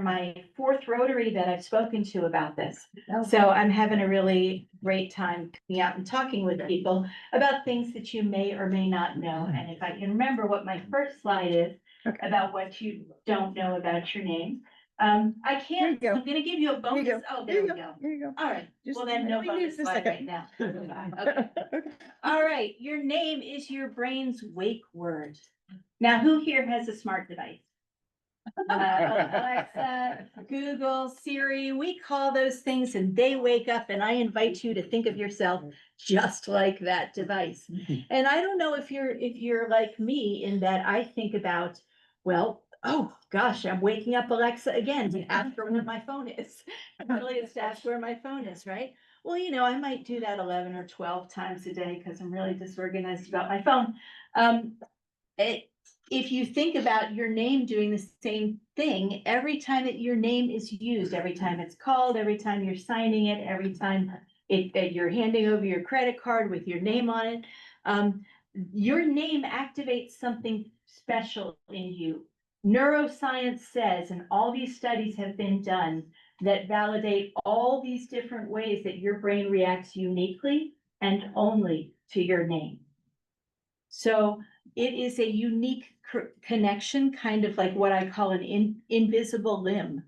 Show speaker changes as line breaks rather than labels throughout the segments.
my fourth Rotary that I've spoken to about this.
Oh.
So I'm having a really great time coming out and talking with people about things that you may or may not know. And if I can remember what my first slide is about what you don't know about your name. I can't,
There you go.
I'm gonna give you a
There you
bonus.
go.
Oh, there we go.
There you go.
All right,
Just
well then, no
we
bonus
need a
slide right
second.
now. Okay. All right, your name is your brain's wake word. Now, who here has a smart device? Alexa, Google, Siri, we call those things and they wake up, and I invite you to think of yourself just like that device. And I don't know if you're like me in that I think about, well, oh gosh, I'm waking up Alexa again to ask her where my phone is. Really, it's to ask where my phone is, right? Well, you know, I might do that 11 or 12 times a day because I'm really disorganized about my phone. If you think about your name doing the same thing, every time that your name is used, every time it's called, every time you're signing it, every time you're handing over your credit card with your name on it, your name activates something special in you. Neuroscience says, and all these studies have been done that validate all these different ways that your brain reacts uniquely and only to your name. So it is a unique connection, kind of like what I call an invisible limb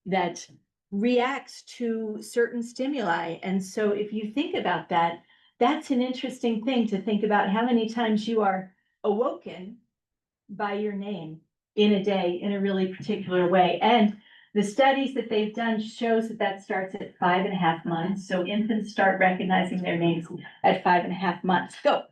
that reacts to certain stimuli. And so if you think about that, that's an interesting thing to think about, how many times you are awoken by your name in a day in a really particular way. And the studies that they've done shows that that starts at 5.5 months. So infants start recognizing their names at 5.5 months. Go.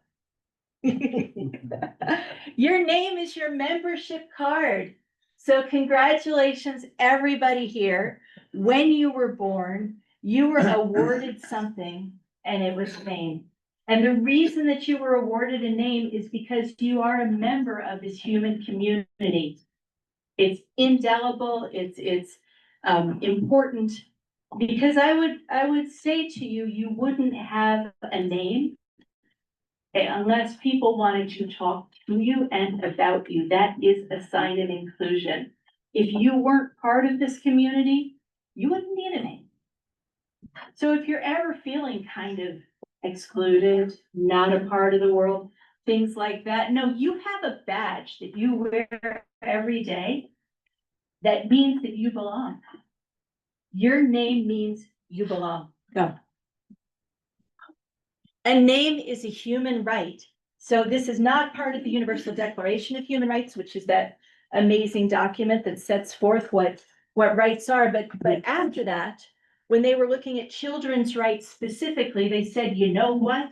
Your name is your membership card. So congratulations, everybody here. When you were born, you were awarded something, and it was name. And the reason that you were awarded a name is because you are a member of this human community. It's indelible, it's important, because I would say to you, you wouldn't have a name unless people wanted to talk to you and about you. That is a sign of inclusion. If you weren't part of this community, you wouldn't need a name. So if you're ever feeling kind of excluded, not a part of the world, things like that, no, you have a badge that you wear every day that means that you belong. Your name means you belong. Go. A name is a human right. So this is not part of the Universal Declaration of Human Rights, which is that amazing document that sets forth what rights are. But after that, when they were looking at children's rights specifically, they said, you know what?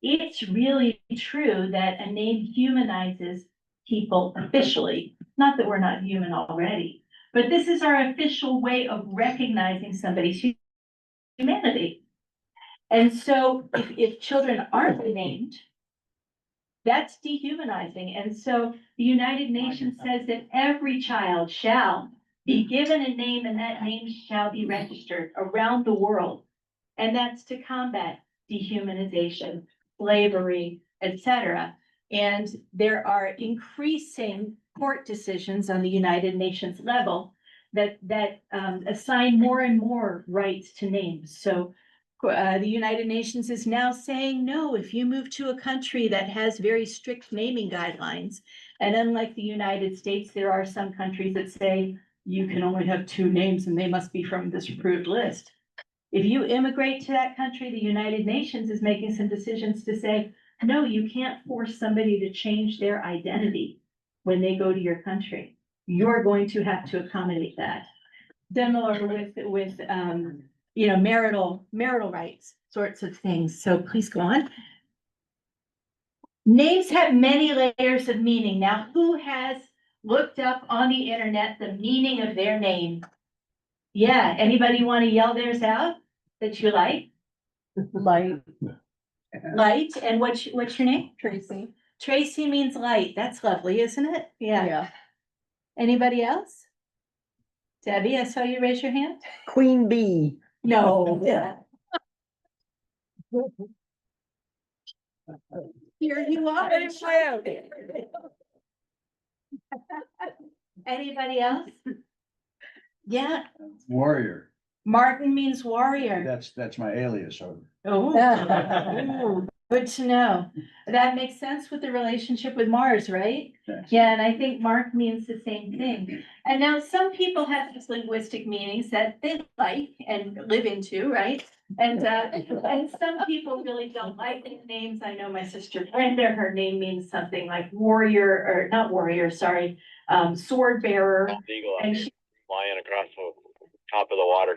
It's really true that a name humanizes people officially. Not that we're not human already, but this is our official way of recognizing somebody's humanity. And so if children aren't named, that's dehumanizing. And so the United Nations says that every child shall be given a name, and that name shall be registered around the world. And that's to combat dehumanization, slavery, etc. And there are increasing court decisions on the United Nations level that assign more and more rights to names. So the United Nations is now saying, no, if you move to a country that has very strict naming guidelines, and unlike the United States, there are some countries that say you can only have 2 names and they must be from this approved list. If you immigrate to that country, the United Nations is making some decisions to say, no, you can't force somebody to change their identity when they go to your country. You're going to have to accommodate that. Similar with you know, marital rights, sorts of things. So please go on. Names have many layers of meaning. Now, who has looked up on the internet the meaning of their name? Yeah, anybody want to yell theirs out that you like?
Light.
Light, and what's your name?
Tracy.
Tracy means light. That's lovely, isn't it? Yeah.
Yeah.
Anybody else? Debbie, I saw you raise your hand.
Queen Bee.
No. Yeah. Here you are. Anybody else? Yeah,
Warrior.
Martin means warrior.
That's my alias.
Oh, ooh, good to know. That makes sense with the relationship with Mars, right?
Yes.
Yeah, and I think Mark means the same thing. And now some people have these linguistic meanings that they like and live into, right? And some people really don't like these names. I know my sister Brenda, her name means something like warrior, or not warrior, sorry, sword bearer.
Eagle out
And
here
she,
flying across the top of the water.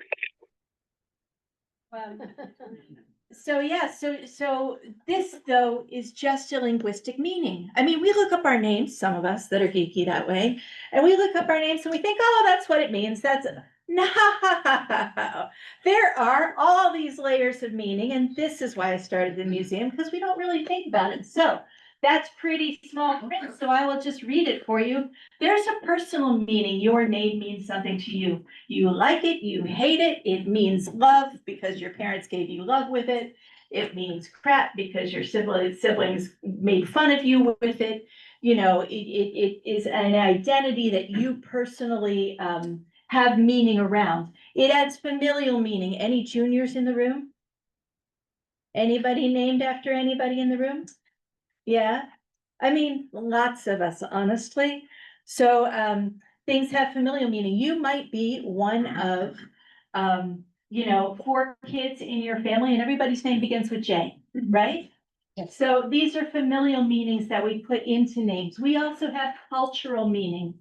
so yeah, so this though is just a linguistic meaning. I mean, we look up our names, some of us that are geeky that way, and we look up our names and we think, oh, that's what it means. That's no, there are all these layers of meaning, and this is why I started the museum, because we don't really think about it. So that's pretty small print, so I will just read it for you. There's a personal meaning. Your name means something to you. You like it, you hate it. It means love because your parents gave you love with it. It means crap because your siblings made fun of you with it. You know, it is an identity that you personally have meaning around. It adds familial meaning. Any juniors in the room? Anybody named after anybody in the room? Yeah, I mean, lots of us, honestly. So, things have familial meaning. You might be one of, 4 kids in your family and everybody's name begins with J, right?
Yes.
So these are familial meanings that we put into names. We also have cultural meaning.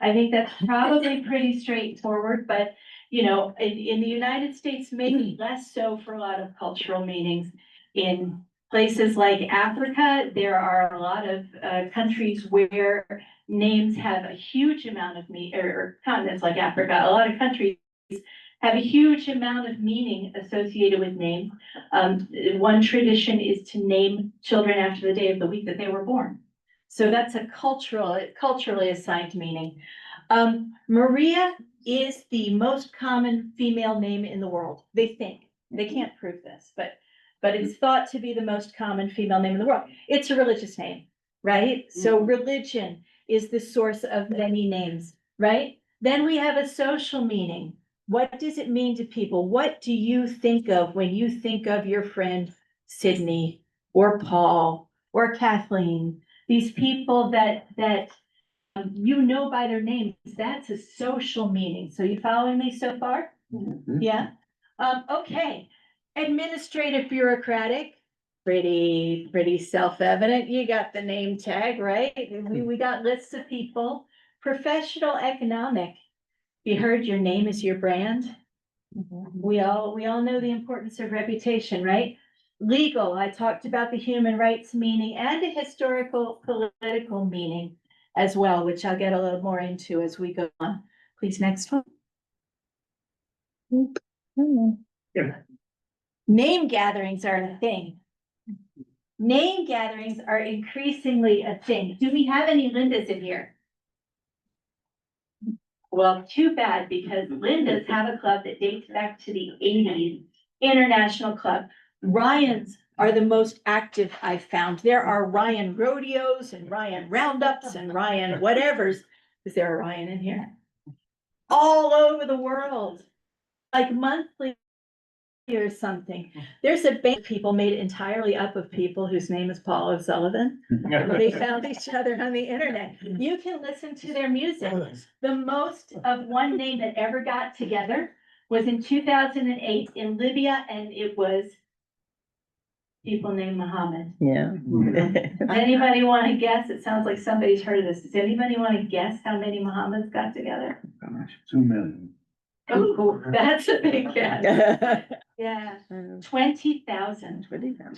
I think that's probably pretty straightforward, but, in the United States, maybe less so for a lot of cultural meanings. In places like Africa, there are a lot of countries where names have a huge amount of meaning, or continents like Africa, a lot of countries have a huge amount of meaning associated with names. One tradition is to name children after the day of the week that they were born. So that's a culturally assigned meaning. Maria is the most common female name in the world. They think. They can't prove this, but it's thought to be the most common female name in the world. It's a religious name, right? So religion is the source of many names, right? Then we have a social meaning. What does it mean to people? What do you think of when you think of your friend Sydney or Paul or Kathleen? These people that by their names, that's a social meaning. So you following me so far? Yeah. Okay. Administrative bureaucratic, pretty self-evident. You got the name tag, right? We got lists of people. Professional economic. You heard your name is your brand. We all know the importance of reputation, right? Legal, I talked about the human rights meaning and the historical political meaning as well, which I'll get a little more into as we go on. Please, next one. Name gatherings are a thing. Name gatherings are increasingly a thing. Do we have any Lindas in here? Well, too bad, because Lindas have a club that dates back to the 80s, International Club. Ryans are the most active I've found. There are Ryan rodeos and Ryan roundups and Ryan whatevers. Is there a Ryan in here? All over the world, like monthly or something. There's a band of people made entirely up of people whose name is Paul O'Sullivan. They found each other on the internet. You can listen to their music. The most of one name that ever got together was in 2008 in Libya, and it was people named Muhammad.
Yeah.
Anybody want to guess? It sounds like somebody's heard of this. Does anybody want to guess how many Muhammads got together?
2 million.
Oh, that's a big guess. Yeah, 20,000.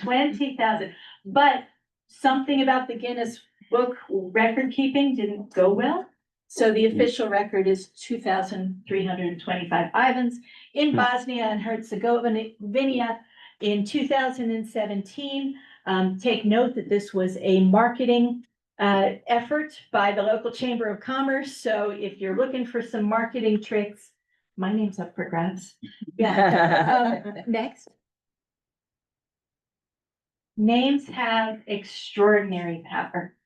20,000. But something about the Guinness Book record keeping didn't go well. So the official record is 2,325 Ivans in Bosnia and Herzegovina in 2017. Take note that this was a marketing effort by the local Chamber of Commerce. So if you're looking for some marketing tricks, my name's up for grabs. Yeah. Next. Names have extraordinary power.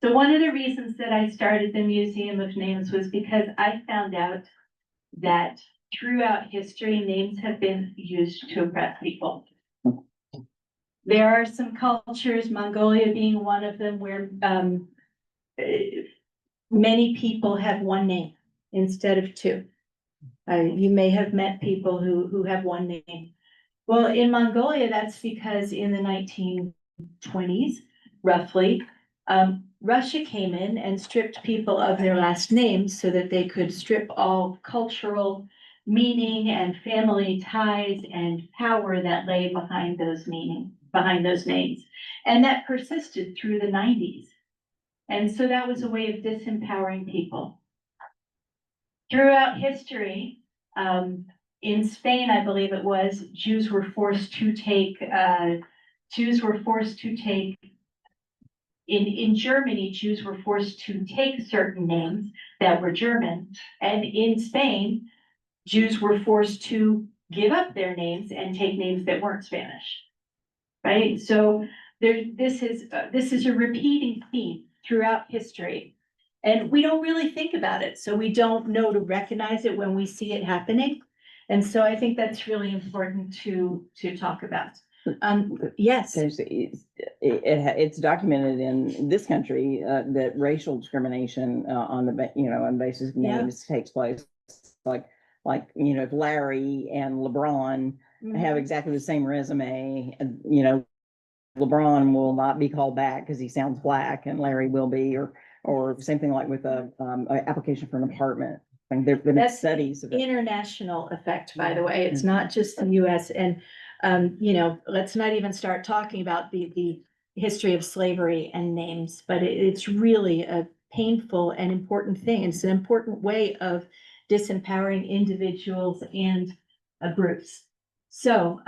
So one of the reasons that I started the Museum of Names was because I found out that throughout history, names have been used to oppress people. There are some cultures, Mongolia being one of them, where many people have one name instead of two. You may have met people who have one name. Well, in Mongolia, that's because in the 1920s, roughly, Russia came in and stripped people of their last names so that they could strip all cultural meaning and family ties and power that lay behind those names. And that persisted through the 90s. And so that was a way of disempowering people. Throughout history, in Spain, I believe it was, Jews were forced to take, in Germany, Jews were forced to take certain names that were German. And in Spain, Jews were forced to give up their names and take names that weren't Spanish. Right? So this is a repeating theme throughout history. And we don't really think about it, so we don't know to recognize it when we see it happening. And so I think that's really important to talk about. Yes.
It's documented in this country that racial discrimination on on basis of names takes place. Like if Larry and LeBron have exactly the same resume, LeBron will not be called back because he sounds black, and Larry will be, or same thing like with a application for an apartment. And there've been studies of it.
International effect, by the way. It's not just the US. And let's not even start talking about the history of slavery and names, but it's really a painful and important thing. It's an important way of disempowering individuals and groups. So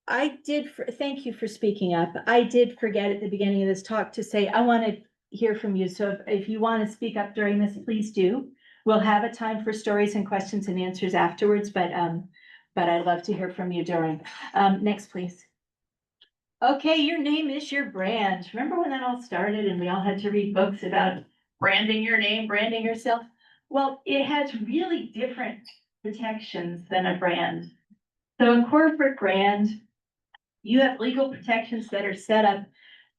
thank you for speaking up. I did forget at the beginning of this talk to say, I want to hear from you. So if you want to speak up during this, please do. We'll have a time for stories and questions and answers afterwards, but I'd love to hear from you during. Next, please. Okay, your name is your brand. Remember when that all started and we all had to read books about branding your name, branding yourself? Well, it has really different protections than a brand. So a corporate brand, you have legal protections that are set up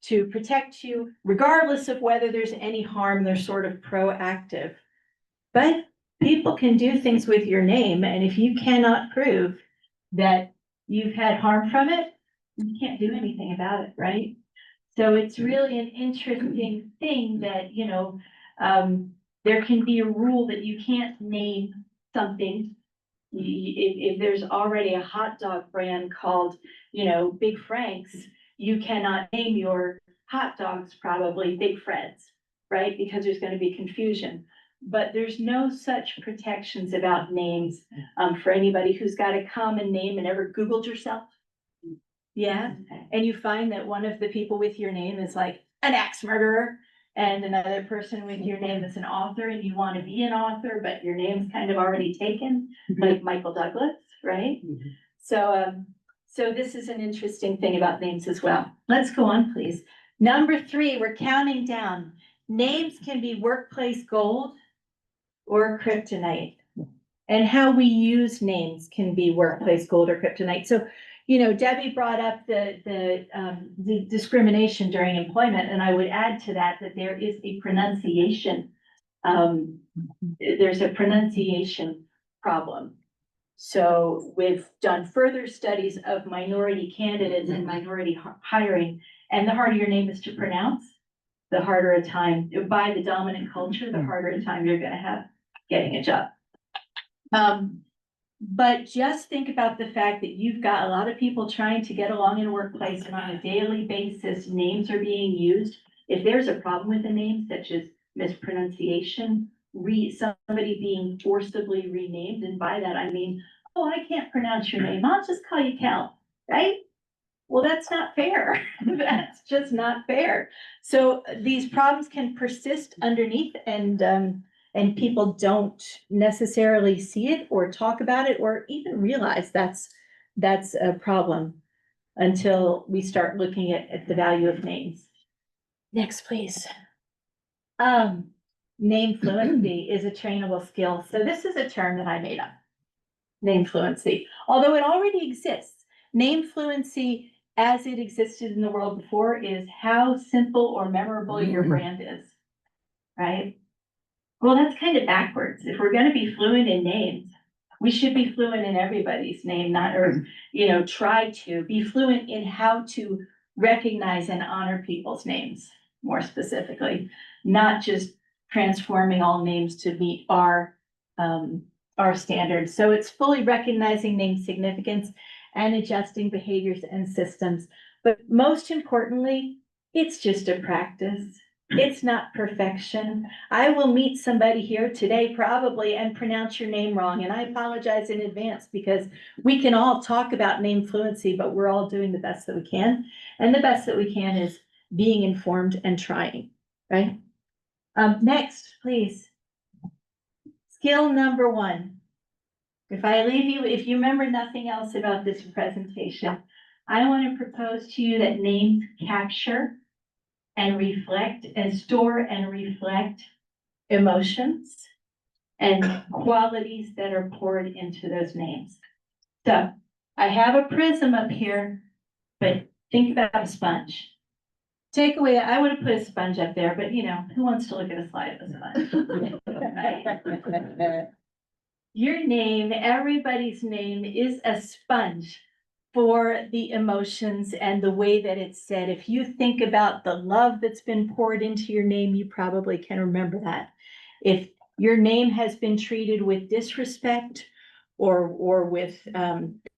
to protect you regardless of whether there's any harm. They're sort of proactive. But people can do things with your name, and if you cannot prove that you've had harm from it, you can't do anything about it, right? So it's really an interesting thing that, there can be a rule that you can't name something. If there's already a hot dog brand called, Big Frank's, you cannot name your hot dogs probably Big Fred's, right? Because there's going to be confusion. But there's no such protections about names for anybody who's got a common name and ever Googled yourself. Yeah. And you find that one of the people with your name is like an axe murderer, and another person with your name is an author, and you want to be an author, but your name's kind of already taken, like Michael Douglas, right? So this is an interesting thing about names as well. Let's go on, please. Number 3, we're counting down. Names can be workplace gold or kryptonite, and how we use names can be workplace gold or kryptonite. So, Debbie brought up the discrimination during employment, and I would add to that there is a pronunciation. There's a pronunciation problem. So we've done further studies of minority candidates and minority hiring, and the harder your name is to pronounce, the harder a time, by the dominant culture, the harder a time you're going to have getting a job. But just think about the fact that you've got a lot of people trying to get along in a workplace, and on a daily basis, names are being used. If there's a problem with a name, such as mispronunciation, somebody being forcibly renamed, and by that I mean, oh, I can't pronounce your name, I'll just call you Cal, right? Well, that's not fair. That's just not fair. So these problems can persist underneath, and people don't necessarily see it or talk about it or even realize that's a problem until we start looking at the value of names. Next, please. name fluency is a trainable skill. So this is a term that I made up. Name fluency, although it already exists. Name fluency as it existed in the world before is how simple or memorable your brand is, right? Well, that's kind of backwards. If we're gonna be fluent in names, we should be fluent in everybody's name, not, or, try to be fluent in how to recognize and honor people's names, more specifically, not just transforming all names to meet our standards. So it's fully recognizing name significance and adjusting behaviors and systems. But most importantly, it's just a practice. It's not perfection. I will meet somebody here today probably and pronounce your name wrong. And I apologize in advance because we can all talk about name fluency, but we're all doing the best that we can. And the best that we can is being informed and trying, right? Next, please. Skill number 1. If you remember nothing else about this presentation, I want to propose to you that names capture and reflect and store and reflect emotions and qualities that are poured into those names. So I have a prism up here, but think about a sponge. Takeaway, I would have put a sponge up there, but who wants to look at a slide of a sponge? Right? Your name, everybody's name is a sponge for the emotions and the way that it's said. If you think about the love that's been poured into your name, you probably can remember that. If your name has been treated with disrespect or with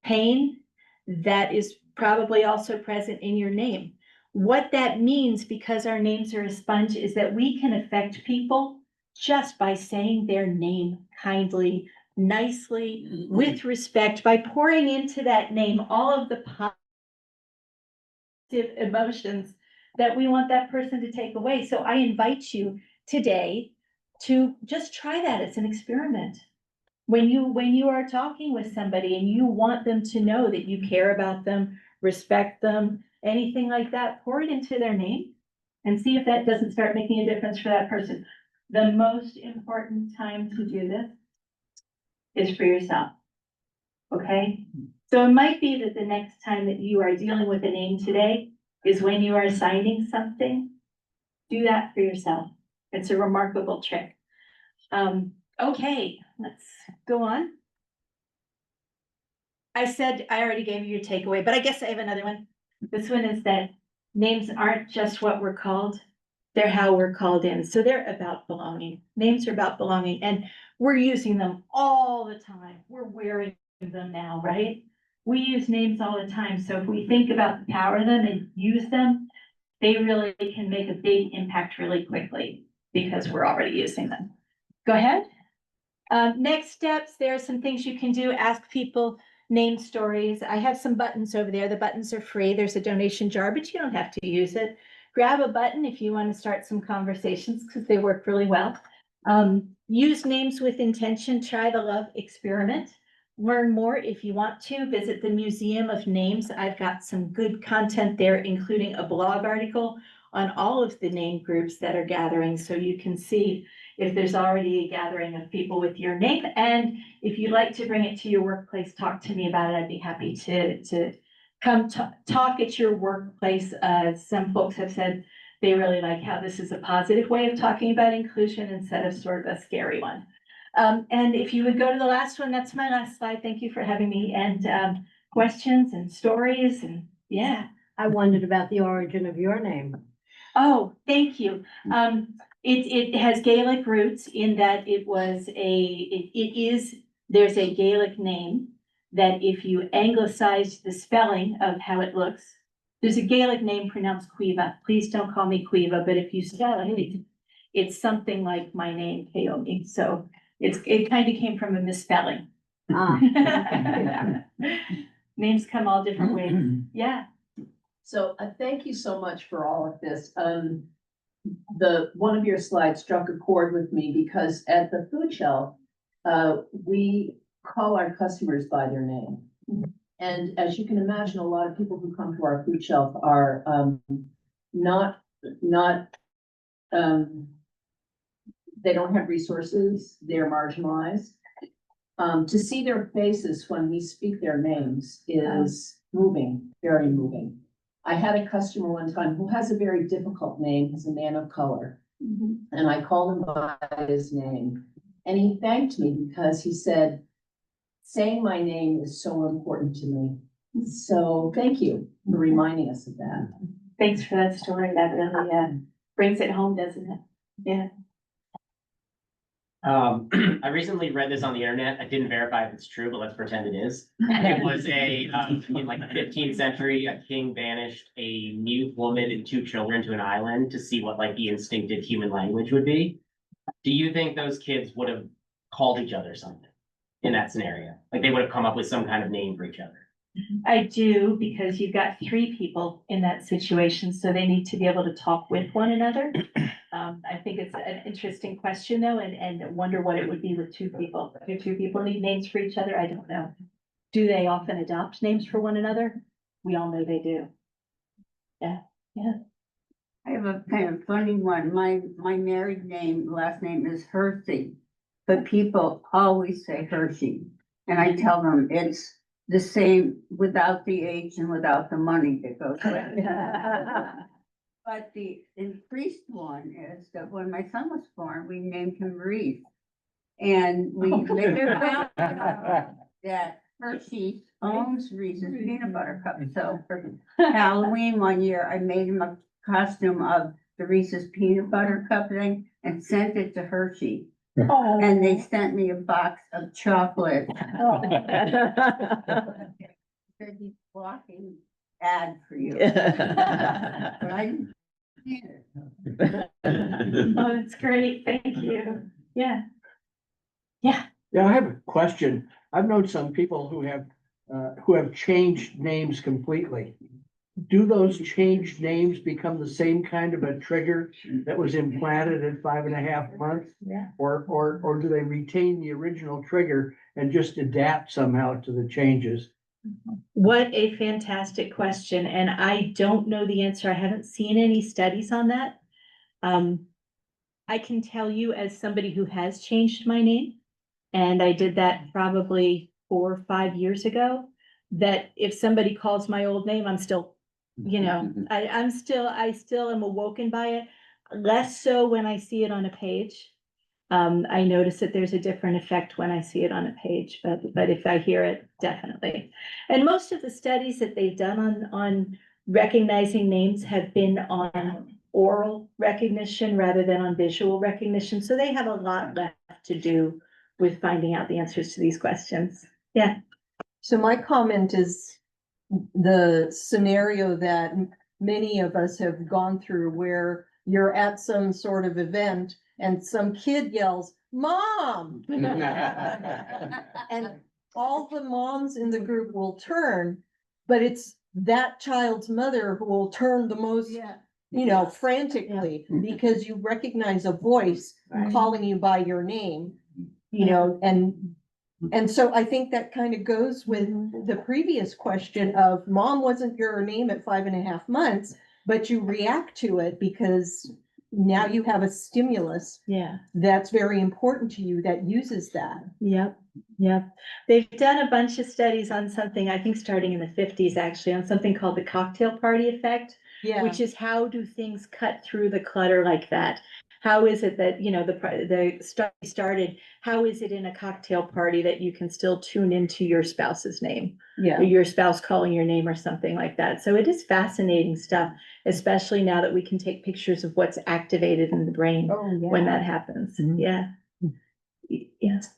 pain, that is probably also present in your name. What that means, because our names are a sponge, is that we can affect people just by saying their name kindly, nicely, with respect, by pouring into that name all of the positive emotions that we want that person to take away. So I invite you today to just try that as an experiment. When you are talking with somebody and you want them to know that you care about them, respect them, anything like that, pour it into their name and see if that doesn't start making a difference for that person. The most important time to do this is for yourself, okay? So it might be that the next time that you are dealing with a name today is when you are assigning something. Do that for yourself. It's a remarkable trick. Okay, let's go on. I said I already gave you your takeaway, but I guess I have another one. This one is that names aren't just what we're called, they're how we're called in. So they're about belonging. Names are about belonging, and we're using them all the time. We're wearing them now, right? We use names all the time. So if we think about the power of them and use them, they really can make a big impact really quickly because we're already using them. Go ahead. Next steps, there are some things you can do. Ask people name stories. I have some buttons over there. The buttons are free. There's a donation jar, but you don't have to use it. Grab a button if you want to start some conversations because they work really well. Use names with intention. Try the love experiment. Learn more if you want to. Visit the Museum of Names. I've got some good content there, including a blog article on all of the name groups that are gathering, so you can see if there's already a gathering of people with your name. And if you'd like to bring it to your workplace, talk to me about it. I'd be happy to come talk at your workplace. Some folks have said they really like how this is a positive way of talking about inclusion instead of sort of a scary one. And if you would go to the last one, that's my last slide. Thank you for having me, and questions and stories, and yeah.
I wondered about the origin of your name.
Oh, thank you. It has Gaelic roots in that there's a Gaelic name that if you anglicize the spelling of how it looks, there's a Gaelic name pronounced Cuiva. Please don't call me Cuiva, but if you spell it, it's something like my name, Kaomi. So it kind of came from a misspelling. Names come all different ways. Yeah.
So thank you so much for all of this. One of your slides struck a chord with me because at the food shelf, we call our customers by their name. And as you can imagine, a lot of people who come to our food shelf are they don't have resources, they're marginalized. To see their faces when we speak their names is moving, very moving. I had a customer one time who has a very difficult name, he's a man of color. And I called him by his name, and he thanked me because he said, saying my name is so important to me. So thank you for reminding us of that.
Thanks for that story. That really brings it home, doesn't it? Yeah.
I recently read this on the internet. I didn't verify if it's true, but let's pretend it is. It was in like the 15th century, a king banished a mute woman and 2 children to an island to see what like the instinctive human language would be. Do you think those kids would have called each other something in that scenario? Like they would have come up with some kind of name for each other?
I do, because you've got 3 people in that situation, so they need to be able to talk with one another. I think it's an interesting question though, and wonder what it would be with 2 people. Do 2 people need names for each other? I don't know. Do they often adopt names for one another? We all know they do. Yeah.
I have a kind of funny one. My married last name is Hershey, but people always say Hershey. And I tell them it's the same without the H and without the money that goes with it. But the increased one is that when my son was born, we named him Reese. And we later found out that Hershey owns Reese's peanut butter cup. So for Halloween one year, I made him a costume of the Reese's peanut butter cup thing and sent it to Hershey. And they sent me a box of chocolate. Said he's walking ad for you. But I didn't see it.
Oh, that's great. Thank you. Yeah.
Yeah, I have a question. I've known some people who have changed names completely. Do those changed names become the same kind of a trigger that was implanted at 5.5 months?
Yeah.
Or do they retain the original trigger and just adapt somehow to the changes?
What a fantastic question. And I don't know the answer. I haven't seen any studies on that. I can tell you as somebody who has changed my name, and I did that probably 4 or 5 years ago, that if somebody calls my old name, I'm still, I still am awoken by it. Less so when I see it on a page. I notice that there's a different effect when I see it on a page, but if I hear it, definitely. And most of the studies that they've done on recognizing names have been on oral recognition rather than on visual recognition. So they have a lot left to do with finding out the answers to these questions. Yeah.
So my comment is the scenario that many of us have gone through where you're at some sort of event and some kid yells, "Mom!" And all the moms in the group will turn, but it's that child's mother who will turn the most, frantically, because you recognize a voice calling you by your name, and so I think that kind of goes with the previous question of mom wasn't your name at 5.5 months, but you react to it because now you have a stimulus.
Yeah.
That's very important to you that uses that.
Yep. They've done a bunch of studies on something, I think starting in the 50s, actually, on something called the cocktail party effect, which is how do things cut through the clutter like that? How is it that, the study started, how is it in a cocktail party that you can still tune into your spouse's name? Or your spouse calling your name or something like that. So it is fascinating stuff, especially now that we can take pictures of what's activated in the brain when that happens. Yeah. Yes.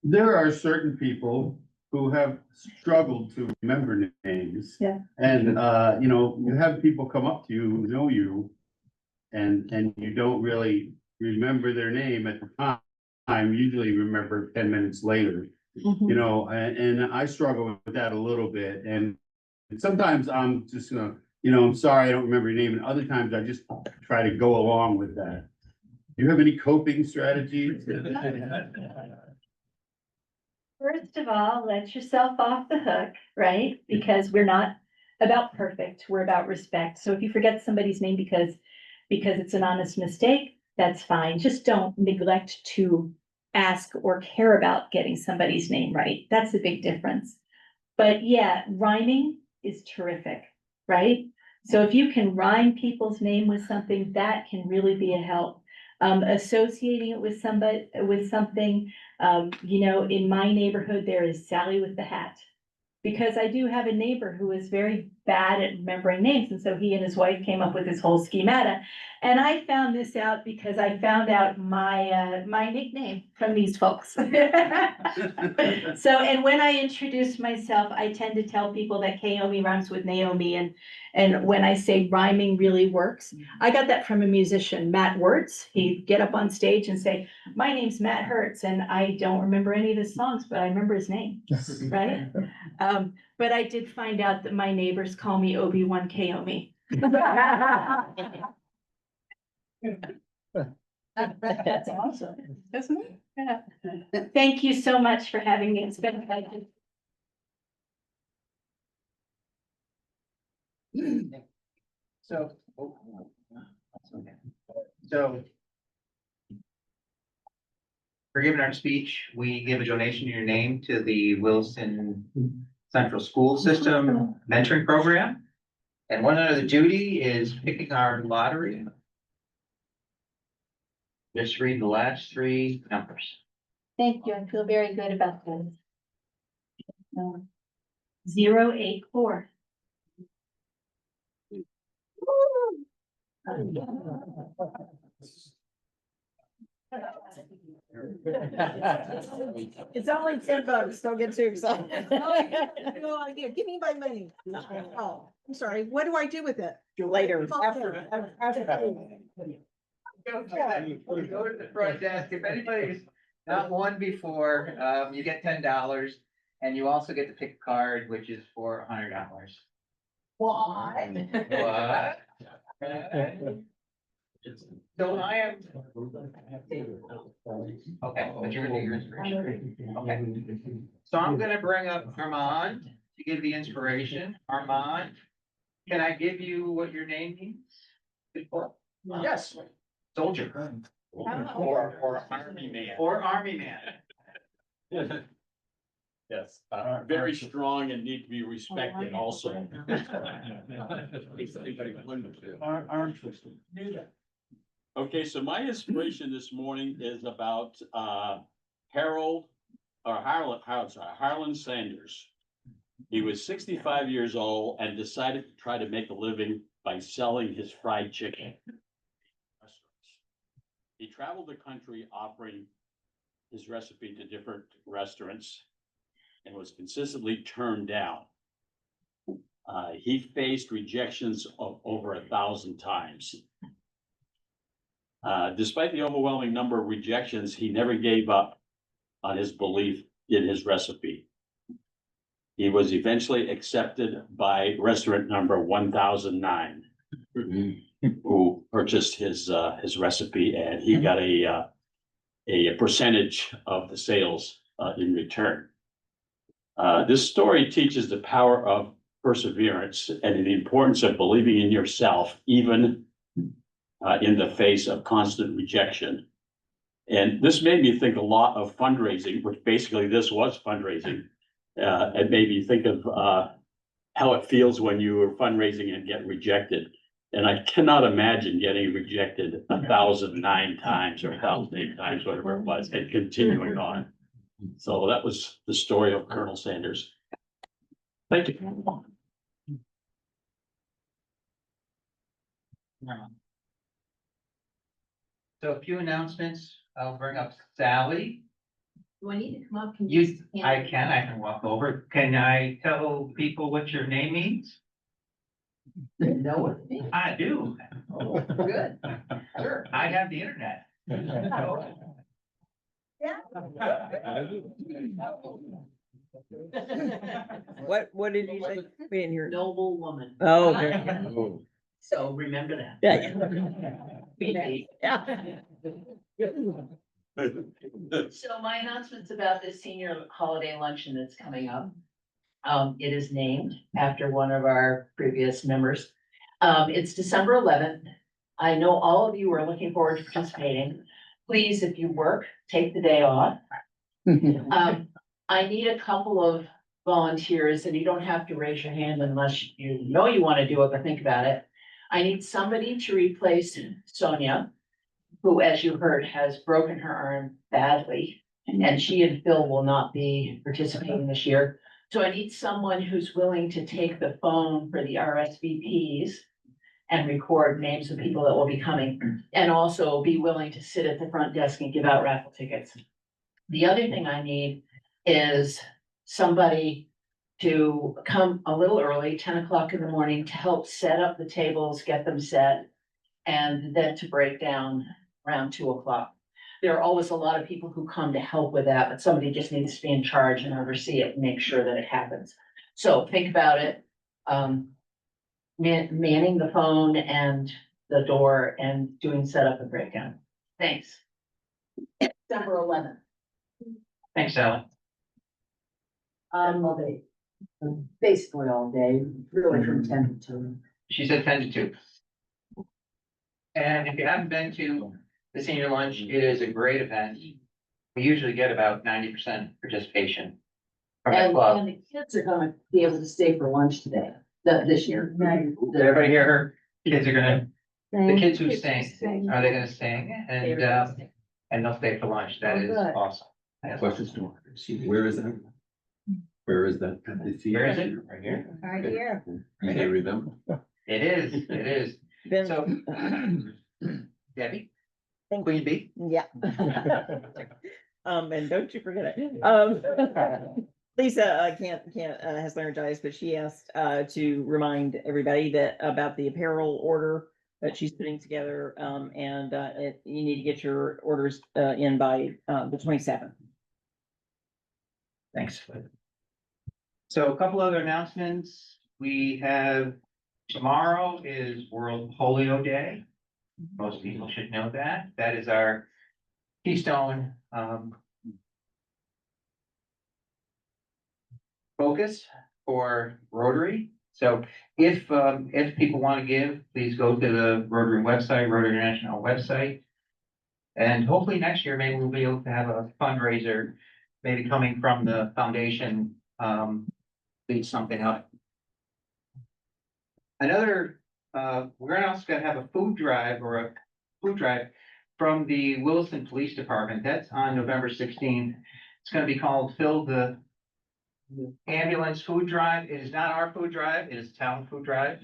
There are certain people who have struggled to remember names.
Yeah.
And, you have people come up to you who know you and you don't really remember their name at the time, usually remember 10 minutes later, and I struggle with that a little bit. And sometimes I'm just, I'm sorry, I don't remember your name. And other times I just try to go along with that. Do you have any coping strategies?
First of all, let yourself off the hook, right? Because we're not about perfect, we're about respect. So if you forget somebody's name because it's an honest mistake, that's fine. Just don't neglect to ask or care about getting somebody's name right. That's a big difference. But yeah, rhyming is terrific, right? So if you can rhyme people's name with something, that can really be a help. Associating it with somebody, with something, in my neighborhood, there is Sally with the hat. Because I do have a neighbor who is very bad at remembering names, and so he and his wife came up with this whole schemata. And I found this out because I found out my nickname from these folks. So, and when I introduce myself, I tend to tell people that Kaomi rhymes with Naomi, and when I say rhyming really works, I got that from a musician, Matt Wertz. He'd get up on stage and say, "My name's Matt Hertz," and I don't remember any of his songs, but I remember his name, right? But I did find out that my neighbors call me Obi-Wan Kaomi.
That's awesome, isn't it?
Yeah. Thank you so much for having me. It's been a pleasure.
So. So. For giving our speech, we give a donation in your name to the Williston Central School System Mentoring Program. And one other duty is picking our lottery. Just read the last three numbers.
Thank you. I feel very good about this. 084.
It's only $10, don't get too excited.
No idea, give me my money. Oh, I'm sorry, what do I do with it?
Later, after.
Go to the front desk. If anybody's not won before, you get $10 and you also get to pick a card, which is for $100.
Why?
What? So I am. Okay, but you're gonna do your inspiration. Okay. So I'm gonna bring up Armand to give the inspiration. Armand, can I give you what your name means?
Yes.
Soldier.
Or army man.
Or army man.
Yes, very strong and need to be respected also.
Arm twisting.
Okay, so my inspiration this morning is about Harlan Sanders. He was 65 years old and decided to try to make a living by selling his fried chicken. He traveled the country offering his recipe to different restaurants and was consistently turned down. He faced rejections of over 1,000 times. Despite the overwhelming number of rejections, he never gave up on his belief in his recipe. He was eventually accepted by restaurant number 1009, who purchased his recipe, and he got a percentage of the sales in return. This story teaches the power of perseverance and the importance of believing in yourself, even in the face of constant rejection. And this made me think a lot of fundraising, which basically this was fundraising. It made me think of how it feels when you are fundraising and get rejected. And I cannot imagine getting rejected 1,009 times or 1,008 times, whatever it was, and continuing on. So that was the story of Colonel Sanders. Thank you.
So a few announcements. I'll bring up Sally.
Do I need to come up? Can you?
I can walk over. Can I tell people what your name means?
Know what it means?
I do.
Oh, good.
Sure, I have the internet.
What did you say? We didn't hear.
Noble woman.
Oh, there you go.
So remember that.
Yeah.
So my announcement's about the senior holiday luncheon that's coming up. It is named after one of our previous members. It's December 11th. I know all of you are looking forward to participating. Please, if you work, take the day off. I need a couple of volunteers, and you don't have to raise your hand unless you know you want to do it, but think about it. I need somebody to replace Sonia, who, as you heard, has broken her arm badly. And she and Phil will not be participating this year. So I need someone who's willing to take the phone for the RSVPs and record names of people that will be coming, and also be willing to sit at the front desk and give out raffle tickets. The other thing I need is somebody to come a little early, 10 o'clock in the morning, to help set up the tables, get them set, and then to break down around 2 o'clock. There are always a lot of people who come to help with that, but somebody just needs to be in charge and oversee it and make sure that it happens. So think about it. Manning the phone and the door and doing setup and breakdown. Thanks. December 11th.
Thanks, Sally.
All day. Basically all day, really from 10 to 2.
She said 10 to 2. And if you haven't been to the senior lunch, it is a great event. We usually get about 90% participation from the
And
club.
the kids are gonna be able to stay for lunch today, this year.
Did everybody hear her? Kids are gonna, the kids who sing, are they gonna sing? And they'll stay for lunch. That is
good.
awesome.
Questions? Where is that? Where is that?
Where is it? Right here?
Right here.
You can't remember?
It is.
Ben,
So, Debbie? Queen Bee?
yeah. And don't you forget it. Lisa, has laryngitis, but she asked, to remind everybody that about the apparel order that she's putting together, you need to get your orders, in by, the 27th.
Thanks. So a couple other announcements. We have, tomorrow is World Polio Day. Most people should know that. That is our keystone focus for Rotary. So if people want to give, please go to the Rotary website, Rotary International website. And hopefully next year, maybe we'll be able to have a fundraiser, maybe coming from the foundation, lead something up. Another, we're also gonna have a food drive from the Williston Police Department. That's on November 16th. It's gonna be called Fill the Ambulance Food Drive. It is not our food drive, it is a town food drive,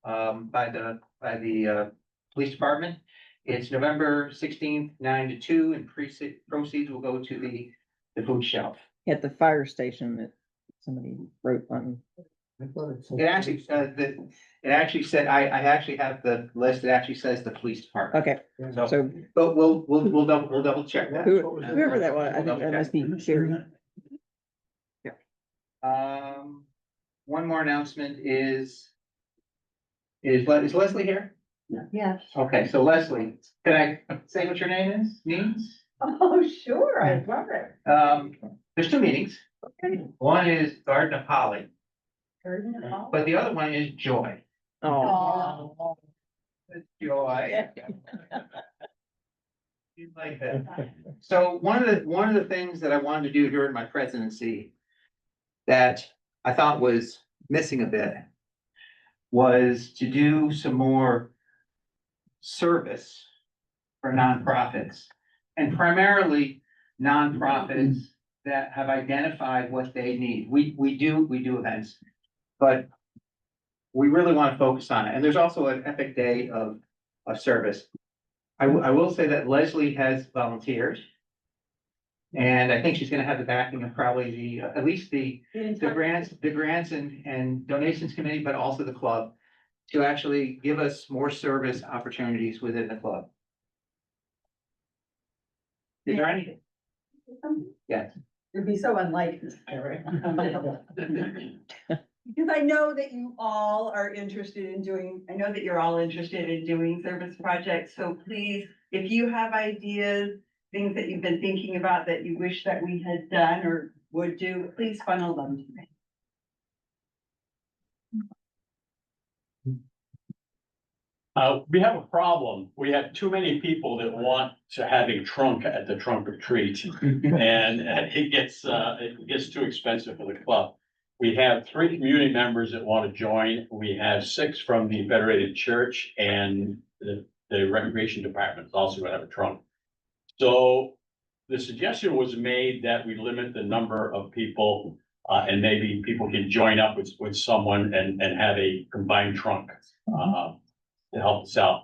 by the police department. It's November 16th, 9 to 2, and proceeds will go to the food shelf.
At the fire station that somebody wrote on.
It actually, it actually said, I actually have the list, it actually says the police department.
Okay,
So,
so
but we'll double check that.
whoever that was, I think that must be Sherry.
One more announcement is Leslie here?
Yeah.
Okay, so Leslie, can I say what your name means?
Oh, sure, I love it.
There's two meanings. One is Garden of Holly, but the other one is joy.
Oh,
It's joy. You like that. So one of the things that I wanted to do during my presidency that I thought was missing a bit was to do some more service for nonprofits, and primarily nonprofits that have identified what they need. We do events, but we really want to focus on it. And there's also an epic day of service. I will say that Leslie has volunteered. And I think she's gonna have the backing of probably at least the grants and donations committee, but also the club, to actually give us more service opportunities within the club. Is there anything? Yes.
It'd be so unlike this, Eric. Because I know that you all are interested in doing, I know that you're all interested in doing service projects, so please, if you have ideas, things that you've been thinking about that you wish that we had done or would do, please funnel them to me.
We have a problem. We have too many people that want to have a trunk at the trunk or treat. And it gets too expensive for the club. We have 3 community members that want to join. We have 6 from the Federated Church, and the Recreation Department is also gonna have a trunk. So the suggestion was made that we limit the number of people, and maybe people can join up with someone and have a combined trunk, to help us out.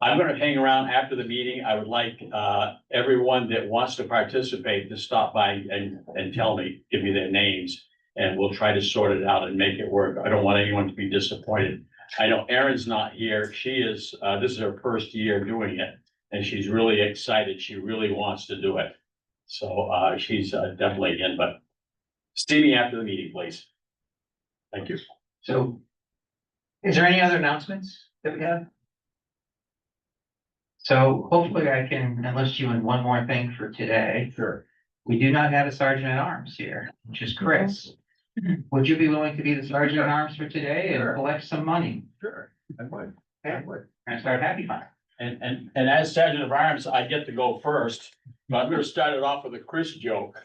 I'm gonna hang around after the meeting. I would like, everyone that wants to participate to stop by and tell me, give me their names. And we'll try to sort it out and make it work. I don't want anyone to be disappointed. I know Erin's not here. She is, this is her first year doing it. And she's really excited. She really wants to do it. So, she's definitely in, but see me after the meeting, please. Thank you.
So is there any other announcements that we have? So hopefully I can enlist you in one more thing for today.
Sure.
We do not have a sergeant at arms here, which is Chris. Would you be willing to be the sergeant at arms for today and collect some money?
Sure, I would.
Okay, and start Happy Fund.
And as Sergeant of Arms, I get to go first, but I'm gonna start it off with a Chris joke.